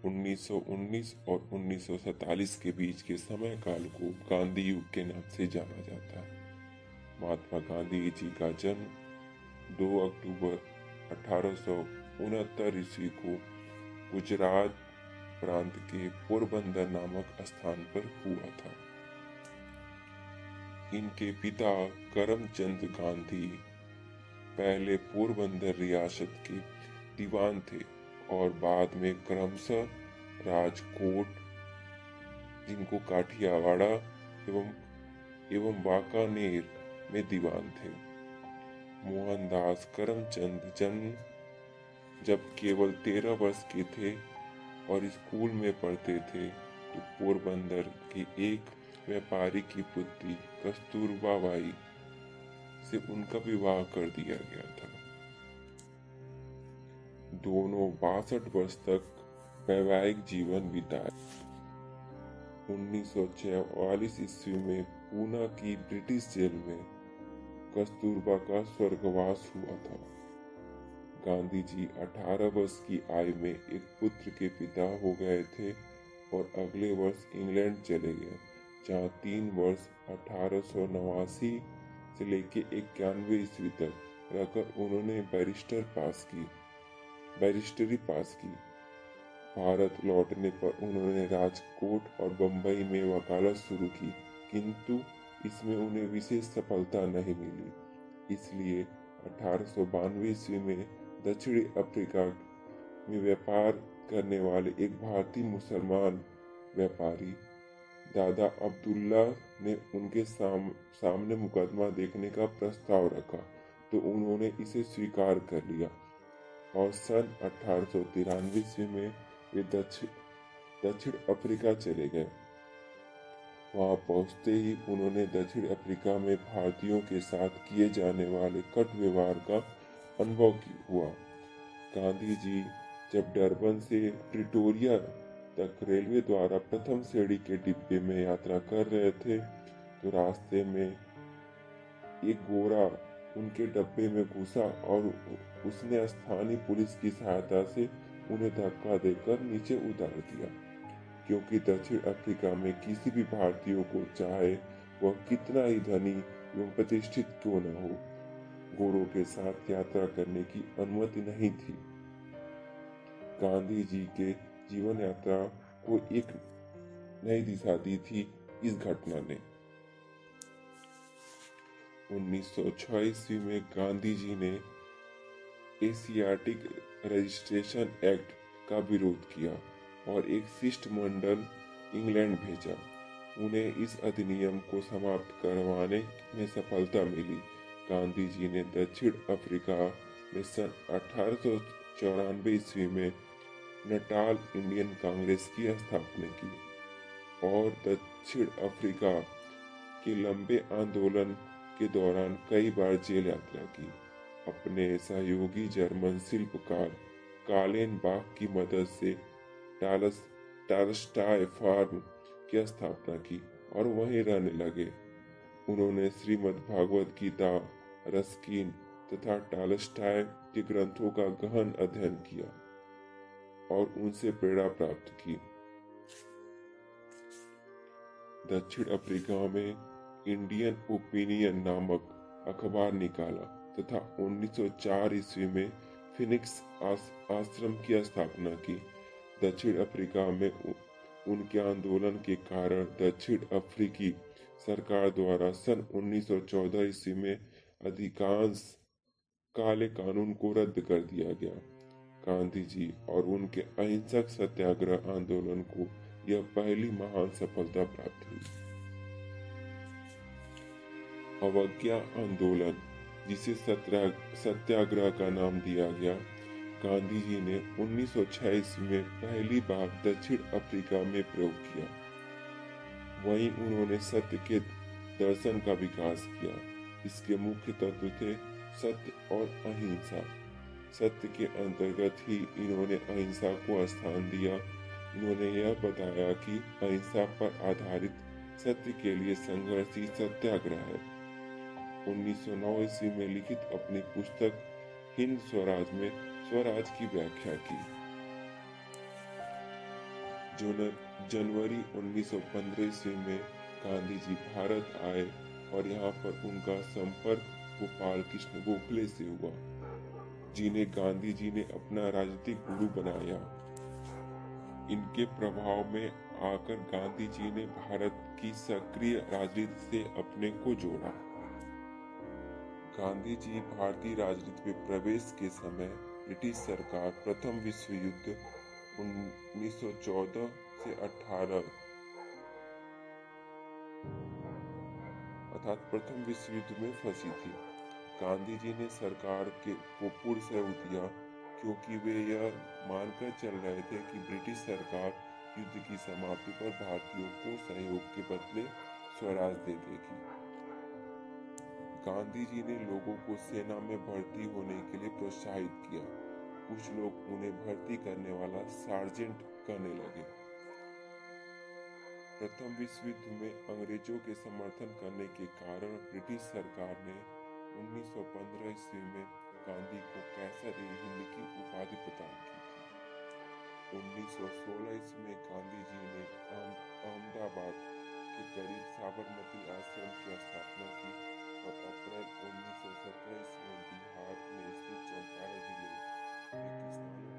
1919 और 1947 के बीच के समय काल को गांधी युग के नाम से जाना जाता है। महात्मा गांधी जी का जन्म 2 अक्टूबर 1869 ईस्वी को गुजरात प्रांत के पोरबंदर नामक स्थान पर हुआ था। इनके पिता करमचंद गांधी पहले पोरबंदर रियासत के दीवान थे और बाद में क्रमशः राजकोट, जिनको काठियावाड़ एवं वाकानेर में दीवान थे। मोहनदास करमचंद जन्म जब केवल 13 वर्ष के थे और स्कूल में पढ़ते थे तो पोरबंदर की एक व्यापारी की पुत्री कस्तूरबा बाई से उनका विवाह कर दिया गया था। दोनों 62 वर्ष तक वैवाहिक जीवन बिताए। 1944 ईस्वी में पूना की ब्रिटिश जेल में कस्तूरबा का स्वर्गवास हुआ था। गांधी जी 18 वर्ष की आयु में एक पुत्र के पिता हो गए थे और अगले वर्ष इंग्लैंड चले गए, जहाँ 3 वर्ष 1889 से लेकर 91 ईस्वी तक रहकर उन्होंने बैरिस्टरी पास की। भारत लौटने पर उन्होंने राजकोट और बंबई में वकालत शुरू की, किंतु इसमें उन्हें विशेष सफलता नहीं मिली। इसलिए 1892 ईस्वी में दक्षिणी अफ्रीका में व्यापार करने वाले एक भारतीय मुसलमान व्यापारी दादा अब्दुल्ला ने उनके सामने मुकदमा देखने का प्रस्ताव रखा तो उन्होंने इसे स्वीकार कर लिया और सन 1893 ईस्वी में वे दक्षिण अफ्रीका चले गए। वहां पहुंचते ही उन्होंने दक्षिण अफ्रीका में भारतीयों के साथ किए जाने वाले कट व्यवहार का अनुभव हुआ। गांधी जी जब डरबन से प्रिटोरिया तक रेलवे द्वारा प्रथम श्रेणी के डिब्बे में यात्रा कर रहे थे तो रास्ते में एक गोरा उनके डब्बे में घुसा और उसने स्थानीय पुलिस की सहायता से उन्हें धक्का देकर नीचे उतार दिया, क्योंकि दक्षिण अफ्रीका में किसी भी भारतीय को, चाहे वह कितना ही धनी एवं प्रतिष्ठित क्यों न हो, गोरों के साथ यात्रा करने की अनुमति नहीं थी। गांधी जी के जीवन यात्रा को एक नई दिशा दी थी इस घटना ने। 1906 ईस्वी में गांधी जी ने एशियाटिक रजिस्ट्रेशन एक्ट का विरोध किया और एक शिष्टमंडल इंग्लैंड भेजा। उन्हें इस अधिनियम को समाप्त करवाने में सफलता मिली। गांधी जी ने दक्षिण अफ्रीका में सन 1894 ईस्वी में नटाल इंडियन कांग्रेस की स्थापना की और दक्षिण अफ्रीका के लंबे आंदोलन के दौरान कई बार जेल यात्रा की। अपने सहयोगी जर्मन शिल्पकार कालेनबाख की मदद से टालस्टॉय फार्म की स्थापना की और वहीं रहने लगे। उन्होंने श्रीमद् भागवत गीता, रस्किन तथा टालस्टॉय के ग्रंथों का गहन अध्ययन किया और उनसे प्रेरणा प्राप्त की। दक्षिण अफ्रीका में इंडियन ओपिनियन नामक अखबार निकाला तथा 1904 ईस्वी में फिनिक्स आश्रम की स्थापना की। दक्षिण अफ्रीका में उनके आंदोलन के कारण दक्षिण अफ्रीकी सरकार द्वारा सन 1914 ईस्वी में अधिकांश काले कानून को रद्द कर दिया गया। गांधी जी और उनके अहिंसक सत्याग्रह आंदोलन को यह पहली महान सफलता प्राप्त हुई। अवज्ञा आंदोलन, जिसे सत्याग्रह का नाम दिया गया, गांधी जी ने 1906 ईस्वी में पहली बार दक्षिण अफ्रीका में प्रयोग किया। वहीं उन्होंने सत्य के दर्शन का विकास किया। इसके मुख्य तत्व थे सत्य और अहिंसा। सत्य के अंतर्गत ही इन्होंने अहिंसा को स्थान दिया। इन्होंने यह बताया कि अहिंसा पर आधारित सत्य के लिए संघर्ष ही सत्याग्रह है। 1909 ईस्वी में लिखित अपनी पुस्तक हिंद स्वराज में स्वराज की व्याख्या की। जनवरी 1915 ईस्वी में गांधी जी भारत आए और यहाँ पर उनका संपर्क गोपाल कृष्ण गोखले से हुआ, जिन्हें गांधी जी ने अपना राजनीतिक गुरु बनाया। इनके प्रभाव में आकर गांधी जी ने भारत की सक्रिय राजनीति से अपने को जोड़ा। गांधी जी भारतीय राजनीति में प्रवेश के समय ब्रिटिश सरकार प्रथम विश्व युद्ध 1914 से 18 अर्थात प्रथम विश्व युद्ध में फंसी थी। गांधी जी ने सरकार को पूर्ण सहयोग दिया, क्योंकि वे यह मानकर चल रहे थे कि ब्रिटिश सरकार युद्ध की समाप्ति पर भारतीयों को सहयोग के बदले स्वराज दे देगी। गांधी जी ने लोगों को सेना में भर्ती होने के लिए प्रोत्साहित किया। कुछ लोग उन्हें भर्ती करने वाला सार्जेंट कहने लगे। प्रथम विश्व युद्ध में अंग्रेजों के समर्थन करने के कारण ब्रिटिश सरकार ने 1915 ईस्वी में गांधी को कैसर-ए-हिंद की उपाधि प्रदान की थी। 1916 ईस्वी में गांधी जी ने अहमदाबाद के करीब साबरमती आश्रम की स्थापना की और अप्रैल 1917 ईस्वी में बिहार में स्थित चंपारण जिले में किसानों